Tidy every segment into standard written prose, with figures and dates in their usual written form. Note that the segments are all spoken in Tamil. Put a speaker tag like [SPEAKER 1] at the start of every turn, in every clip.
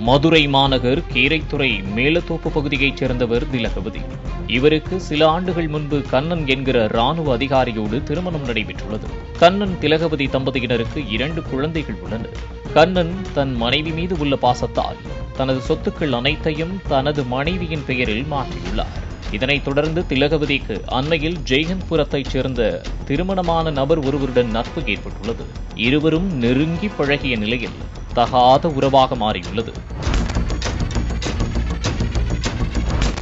[SPEAKER 1] மதுரை மாநகர் கீரைத்துறை மேலத்தோப்பு பகுதியைச் சேர்ந்தவர் திலகவதி. இவருக்கு சில ஆண்டுகள் முன்பு கண்ணன் என்கிற ராணுவ அதிகாரியோடு திருமணம் நடைபெற்றுள்ளது. கண்ணன் திலகவதி தம்பதியினருக்கு 2 குழந்தைகள் உள்ளனர். கண்ணன் தன் மனைவி மீது உள்ள பாசத்தால் தனது சொத்துக்கள் அனைத்தையும் தனது மனைவியின் பெயரில் மாற்றியுள்ளார். இதனைத் தொடர்ந்து திலகவதிக்கு அண்மையில் ஜெய்ஹிந்த்புரத்தைச் சேர்ந்த திருமணமான நபர் ஒருவருடன் நட்பு ஏற்பட்டுள்ளது. இருவரும் நெருங்கி பழகிய நிலையில் தகாத உறவாக மாறியுள்ளது.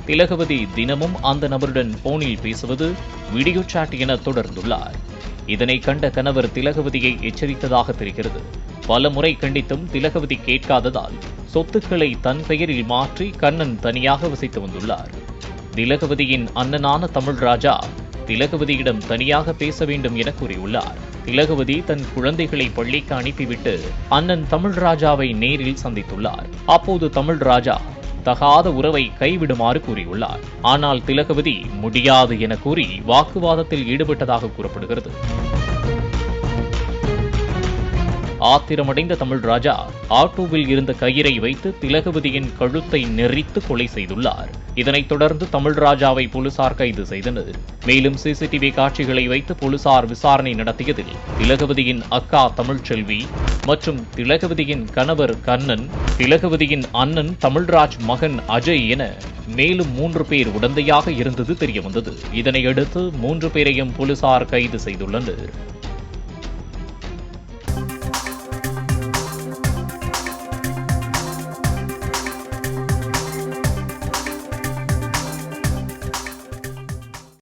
[SPEAKER 1] திலகவதி தினமும் அந்த நபருடன் போனில் பேசுவது, வீடியோ சாட் என தொடர்ந்துள்ளார். இதனை கண்ட கணவர் திலகவதியை எச்சரித்ததாக தெரிகிறது. பல முறை கண்டித்தும் திலகவதி கேட்காததால் சொத்துக்களை தன் பெயரில் மாற்றி கண்ணன் தனியாக வசித்து வந்துள்ளார். திலகவதியின் அண்ணனான தமிழ்ராஜா திலகவதியிடம் தனியாக பேச வேண்டும் என கூறியுள்ளார். திலகவதி தன் குழந்தைகளை பள்ளிக்கு அனுப்பிவிட்டு அண்ணன் தமிழ்ராஜாவை நேரில் சந்தித்துள்ளார். அப்போது தமிழ்ராஜா தகாத உறவை கைவிடுமாறு கூறியுள்ளார். ஆனால் திலகவதி முடியாது என கூறி வாக்குவாதத்தில் ஈடுபட்டதாக கூறப்படுகிறது. ஆத்திரமடைந்த தமிழ்ராஜா ஆட்டோவில் இருந்த கயிறை வைத்து திலகவதியின் கழுத்தை நெரித்து கொலை செய்துள்ளார். இதனைத் தொடர்ந்து தமிழ்ராஜாவை போலீசார் கைது செய்தனர். மேலும் சிசிடிவி காட்சிகளை வைத்து போலீசார் விசாரணை நடத்தியதில் திலகவதியின் அக்கா தமிழ்ச்செல்வி மற்றும் திலகவதியின் கணவர் கண்ணன், திலகவதியின் அண்ணன் தமிழ்ராஜ் மகன் அஜய் என மேலும் 3 பேர் உடந்தையாக இருந்தது தெரியவந்தது. இதனையடுத்து 3 பேரையும் போலீசார் கைது செய்துள்ளனர்.